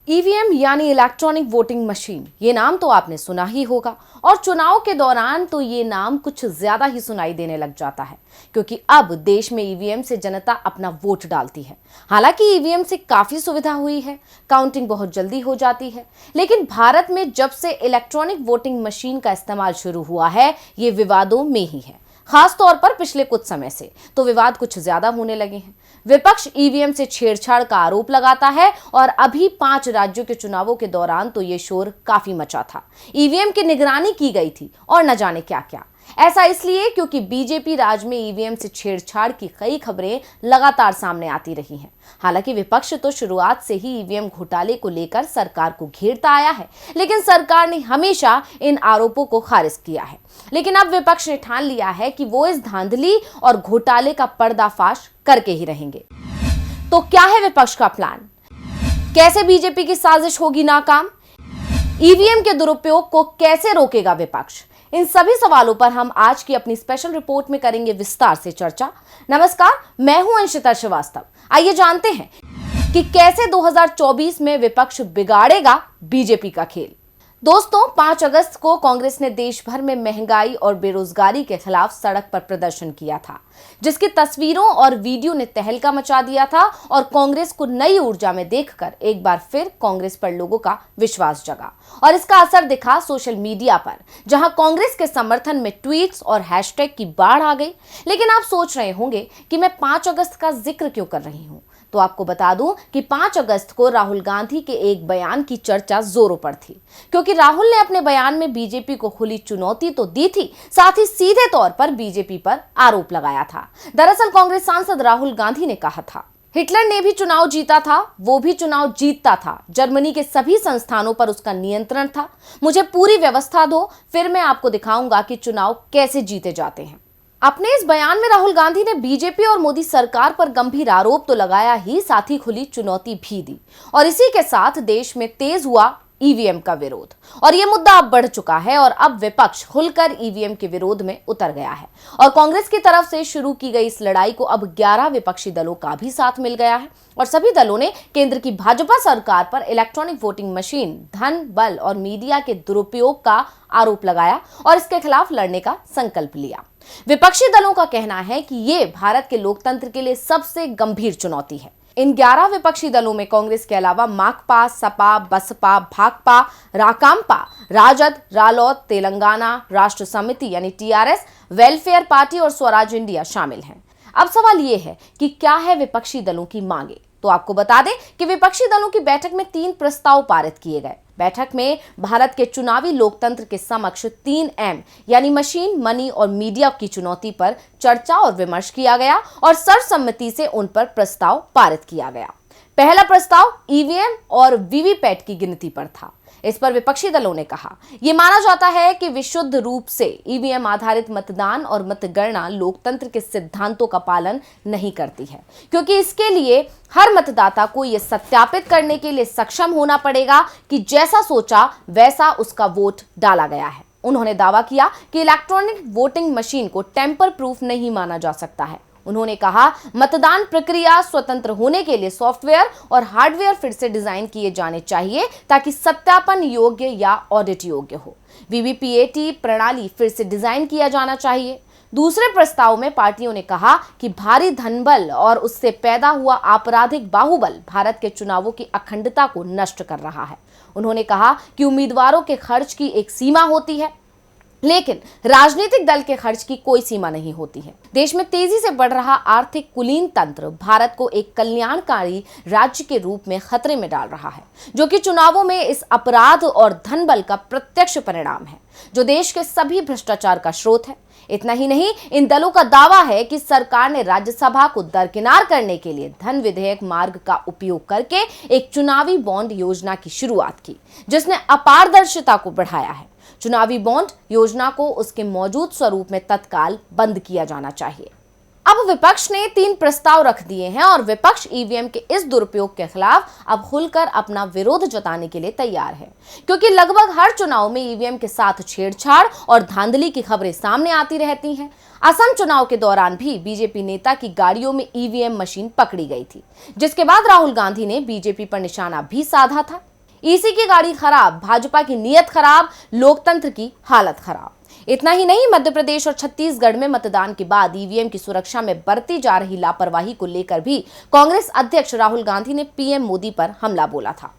EVM यानी electronic voting machine, ये नाम तो आपने सुना ही होगा। और चुनाव के दौरान तो ये नाम कुछ ज्यादा ही सुनाई देने लग जाता है, क्योंकि अब देश में ईवीएम से जनता अपना वोट डालती है। हालांकि ईवीएम से काफी सुविधा हुई है, काउंटिंग बहुत जल्दी हो जाती है, लेकिन भारत में जब से इलेक्ट्रॉनिक वोटिंग मशीन का इस्तेमाल शुरू हुआ है, ये विवादों में ही है। खास तौर पर पिछले कुछ समय से तो विवाद कुछ ज्यादा होने लगे हैं। विपक्ष ईवीएम से छेड़छाड़ का आरोप लगाता है और अभी 5 राज्यों के चुनावों के दौरान तो ये शोर काफी मचा था। ईवीएम की निगरानी की गई थी और न जाने क्या क्या। ऐसा इसलिए क्योंकि बीजेपी राज में ईवीएम से छेड़छाड़ की कई खबरें लगातार सामने आती रही हैं। हालांकि विपक्ष तो शुरुआत से ही ईवीएम घोटाले को लेकर सरकार को घेरता आया है, लेकिन सरकार ने हमेशा इन आरोपों को खारिज किया है। लेकिन अब विपक्ष ने ठान लिया है कि वो इस धांधली और घोटाले का पर्दाफाश करके ही रहेंगे। तो क्या है विपक्ष का प्लान? कैसे बीजेपी की साजिश होगी नाकाम? ईवीएम के दुरुपयोग को कैसे रोकेगा विपक्ष? इन सभी सवालों पर हम आज की अपनी स्पेशल रिपोर्ट में करेंगे विस्तार से चर्चा। नमस्कार, मैं हूं अंशिता श्रीवास्तव। आइए जानते हैं कि कैसे 2024 में विपक्ष बिगाड़ेगा बीजेपी का खेल। दोस्तों, 5 अगस्त को कांग्रेस ने देश भर में महंगाई और बेरोजगारी के खिलाफ सड़क पर प्रदर्शन किया था, जिसकी तस्वीरों और वीडियो ने तहलका मचा दिया था और कांग्रेस को नई ऊर्जा में देखकर एक बार फिर कांग्रेस पर लोगों का विश्वास जगा। और इसका असर दिखा सोशल मीडिया पर, जहां कांग्रेस के समर्थन में ट्वीट्स और हैशटैग की बाढ़ आ गई। लेकिन आप सोच रहे होंगे कि मैं 5 अगस्त का जिक्र क्यों कर रही हूं। तो आपको बता दूं कि 5 अगस्त को राहुल गांधी के एक बयान की चर्चा जोरों पर थी, क्योंकि राहुल ने अपने बयान में बीजेपी को खुली चुनौती तो दी थी, साथ ही सीधे तौर पर बीजेपी पर आरोप लगाया था। दरअसल कांग्रेस सांसद राहुल गांधी ने कहा था, हिटलर ने भी चुनाव जीता था, वो भी चुनाव जीतता था, जर्मनी के सभी संस्थानों पर उसका नियंत्रण था। मुझे पूरी व्यवस्था दो, फिर मैं आपको दिखाऊंगा कि चुनाव कैसे जीते जाते हैं। अपने इस बयान में राहुल गांधी ने बीजेपी और मोदी सरकार पर गंभीर आरोप तो लगाया ही, साथ ही खुली चुनौती भी दी। और इसी के साथ देश में तेज हुआ ईवीएम का विरोध, और यह मुद्दा अब बढ़ चुका है और अब विपक्ष खुलकर ईवीएम के विरोध में उतर गया है। और कांग्रेस की तरफ से शुरू की गई इस लड़ाई को अब 11 विपक्षी दलों का भी साथ मिल गया है और सभी दलों ने केंद्र की भाजपा सरकार पर इलेक्ट्रॉनिक वोटिंग मशीन, धन, बल और मीडिया के दुरुपयोग का आरोप लगाया और इसके खिलाफ लड़ने का संकल्प लिया। विपक्षी दलों का कहना है कि ये भारत के लोकतंत्र के लिए सबसे गंभीर चुनौती है। इन 11 विपक्षी दलों में कांग्रेस के अलावा माकपा, सपा, बसपा, भाकपा, राकांपा, राजद, रालोद, तेलंगाना राष्ट्र समिति यानी टीआरएस, वेलफेयर पार्टी और स्वराज इंडिया शामिल हैं। अब सवाल ये है कि क्या है विपक्षी दलों की मांगे। तो आपको बता दें कि विपक्षी दलों की बैठक में 3 प्रस्ताव पारित किए गए। बैठक में भारत के चुनावी लोकतंत्र के समक्ष 3M यानी मशीन, मनी और मीडिया की चुनौती पर चर्चा और विमर्श किया गया और सर्वसम्मति से उन पर प्रस्ताव पारित किया गया। पहला प्रस्ताव ईवीएम और वीवीपैट की गिनती पर था। इस पर विपक्षी दलों ने कहा, यह माना जाता है कि विशुद्ध रूप से ईवीएम आधारित मतदान और मतगणना लोकतंत्र के सिद्धांतों का पालन नहीं करती है, क्योंकि इसके लिए हर मतदाता को यह सत्यापित करने के लिए सक्षम होना पड़ेगा कि जैसा सोचा वैसा उसका वोट डाला गया है। उन्होंने दावा किया कि इलेक्ट्रॉनिक वोटिंग मशीन को टेम्पर प्रूफ नहीं माना जा सकता है। उन्होंने कहा, मतदान प्रक्रिया स्वतंत्र होने के लिए सॉफ्टवेयर और हार्डवेयर फिर से डिजाइन किए जाने चाहिए ताकि सत्यापन योग्य या ऑडिट योग्य हो। वीवीपीएटी प्रणाली फिर से डिजाइन किया जाना चाहिए। दूसरे प्रस्ताव में पार्टियों ने कहा कि भारी धनबल और उससे पैदा हुआ आपराधिक बाहुबल भारत के चुनावों की अखंडता को नष्ट कर रहा है। उन्होंने कहा कि उम्मीदवारों के खर्च की एक सीमा होती है, लेकिन राजनीतिक दल के खर्च की कोई सीमा नहीं होती है। देश में तेजी से बढ़ रहा आर्थिक कुलीन तंत्र भारत को एक कल्याणकारी राज्य के रूप में खतरे में डाल रहा है, जो कि चुनावों में इस अपराध और धनबल का प्रत्यक्ष परिणाम है, जो देश के सभी भ्रष्टाचार का स्रोत है। इतना ही नहीं, इन दलों का दावा है कि सरकार ने राज्यसभा को दरकिनार करने के लिए धन विधेयक मार्ग का उपयोग करके एक चुनावी बॉन्ड योजना की शुरुआत की, जिसने अपारदर्शिता को बढ़ाया है। चुनावी बॉन्ड योजना को उसके मौजूद स्वरूप में तत्काल बंद किया जाना चाहिए। अब विपक्ष ने 3 प्रस्ताव रख दिए हैं और विपक्ष ईवीएम के इस दुरुपयोग के खिलाफ अब खुलकर अपना विरोध जताने के लिए तैयार है, क्योंकि लगभग हर चुनाव में ईवीएम के साथ छेड़छाड़ और धांधली की खबरें सामने आती रहती हैं। असम चुनाव के दौरान भी बीजेपी नेता की गाड़ियों में ईवीएम मशीन पकड़ी गई थी, जिसके बाद राहुल गांधी ने बीजेपी पर निशाना भी साधा था। ईसी की गाड़ी खराब, भाजपा की नीयत खराब, लोकतंत्र की हालत खराब। इतना ही नहीं, मध्य प्रदेश और छत्तीसगढ़ में मतदान के बाद ईवीएम की सुरक्षा में बरती जा रही लापरवाही को लेकर भी कांग्रेस अध्यक्ष राहुल गांधी ने पीएम मोदी पर हमला बोला था।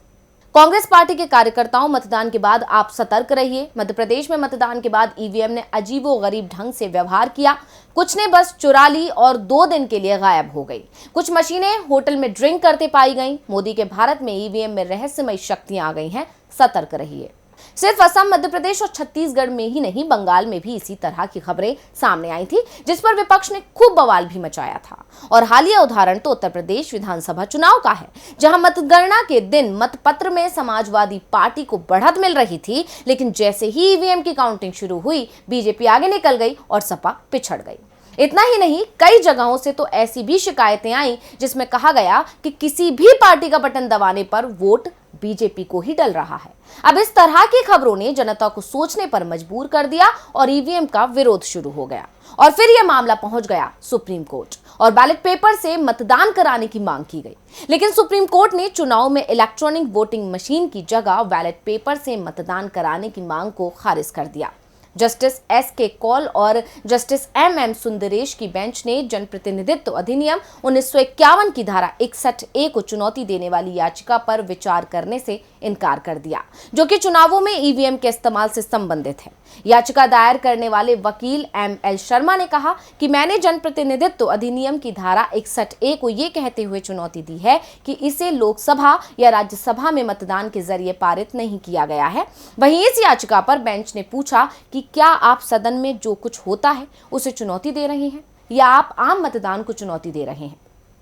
कांग्रेस पार्टी के कार्यकर्ताओं, मतदान के बाद आप सतर्क रहिए। मध्य प्रदेश में मतदान के बाद ईवीएम ने अजीबोगरीब ढंग से व्यवहार किया। कुछ ने बस चुरा ली और 2 दिन के लिए गायब हो गई। कुछ मशीनें होटल में ड्रिंक करते पाई गईं। मोदी के भारत में ईवीएम में रहस्यमयी शक्तियां आ गई हैं, सतर्क रहिए। सिर्फ असम, मध्य प्रदेश और छत्तीसगढ़ में ही नहीं, बंगाल में भी इसी तरह की खबरें सामने आई थी, जिस पर विपक्ष ने खूब बवाल भी मचाया था। और हालिया उदाहरण तो उत्तर प्रदेश विधानसभा चुनाव का है, जहां मतगणना के दिन मतपत्र में समाजवादी पार्टी को बढ़त मिल रही थी, लेकिन जैसे ही ईवीएम की काउंटिंग शुरू हुई, बीजेपी आगे निकल गई और सपा पिछड़ गई। इतना ही नहीं, कई जगहों से तो ऐसी भी शिकायतें आई जिसमें कहा गया कि किसी भी पार्टी का बटन दबाने पर वोट बीजेपी को ही डल रहा है। अब इस तरह की खबरों ने जनता को सोचने पर मजबूर कर दिया और ईवीएम का विरोध शुरू हो गया। और फिर यह मामला पहुंच गया सुप्रीम कोर्ट और बैलेट पेपर से मतदान कराने की मांग की गई। लेकिन सुप्रीम कोर्ट ने चुनाव में इलेक्ट्रॉनिक वोटिंग मशीन की जगह बैलेट पेपर से मतदान कराने की मांग को खारिज कर दिया। Justice SK. कौल और जस्टिस एम.एम. सुंदरेश की बेंच ने जनप्रतिनिधित्व अधिनियम 1951 की धारा 61A को चुनौती देने वाली याचिका पर विचार करने से इनकार कर दिया, जो कि चुनावों में ईवीएम के इस्तेमाल से संबंधित है। याचिका दायर करने वाले वकील M.L. शर्मा ने कहा कि मैंने जनप्रतिनिधित्व अधिनियम की धारा 61A को ये कहते हुए चुनौती दी है कि इसे लोकसभा या राज्यसभा में मतदान के जरिए पारित नहीं किया गया है। वहीं इस याचिका पर बेंच ने पूछा कि क्या आप सदन में जो कुछ होता है उसे चुनौती दे रहे हैं या आप आम मतदान को चुनौती दे रहे हैं?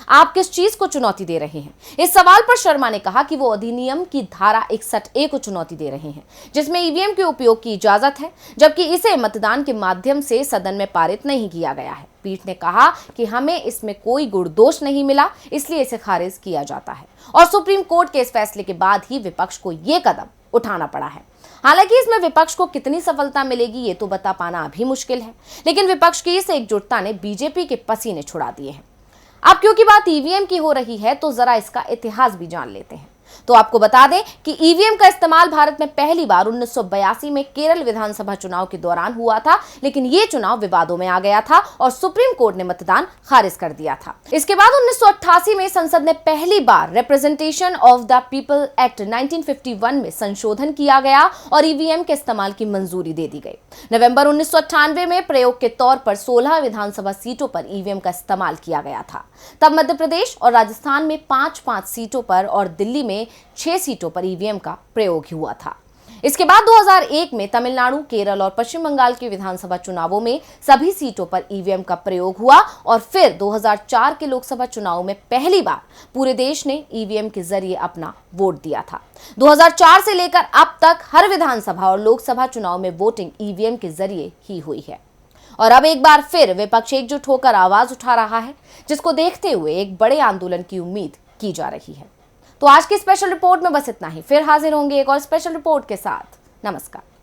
आप किस चीज को चुनौती दे रहे हैं? इस सवाल पर शर्मा ने कहा कि वो अधिनियम की धारा 61A को चुनौती दे रहे हैं, जिसमें ईवीएम के उपयोग की इजाजत है, जबकि इसे मतदान के माध्यम से सदन में पारित नहीं किया गया है। पीठ ने कहा कि हमें इसमें कोई गुण दोष नहीं मिला, इसलिए इसे खारिज किया जाता है। और सुप्रीम कोर्ट के इस फैसले के बाद ही विपक्ष को यह कदम उठाना पड़ा है। हालांकि इसमें विपक्ष को कितनी सफलता मिलेगी ये तो बता पाना अभी मुश्किल है, लेकिन विपक्ष की इस एकजुटता ने बीजेपी के पसीने छुड़ा दिए हैं। अब क्योंकि बात ईवीएम की हो रही है तो जरा इसका इतिहास भी जान लेते हैं। तो आपको बता दें कि ईवीएम का इस्तेमाल भारत में पहली बार 1982 में केरल विधानसभा चुनाव के दौरान हुआ था, लेकिन ये चुनाव विवादों में आ गया था और सुप्रीम कोर्ट ने मतदान खारिज कर दिया था। इसके बाद 1988 में संसद ने पहली बार representation of the people act 1951 में संशोधन किया गया और ईवीएम के इस्तेमाल की मंजूरी दे दी गई। नवंबर 1998 में प्रयोग के तौर पर 16 विधानसभा सीटों पर ईवीएम का इस्तेमाल किया गया था। तब मध्य प्रदेश और राजस्थान में 5-5 सीटों पर और दिल्ली में 6 सीटों पर ईवीएम का प्रयोग हुआ था। इसके बाद 2001 में तमिलनाडु, केरल और पश्चिम बंगाल के विधानसभा चुनावों में सभी सीटों पर ईवीएम का प्रयोग हुआ और फिर 2004 के लोकसभा चुनाव में पहली बार पूरे देश ने ईवीएम के जरिए अपना वोट दिया था। 2004 से लेकर अब तक हर विधानसभा और लोकसभा चुनाव में वोटिंग ईवीएम के जरिए ही हुई है। और अब एक बार फिर विपक्ष एकजुट होकर आवाज उठा रहा है, जिसको देखते हुए एक बड़े आंदोलन की उम्मीद की जा रही है। तो आज की स्पेशल रिपोर्ट में बस इतना ही। फिर हाजिर होंगे एक और स्पेशल रिपोर्ट के साथ। नमस्कार।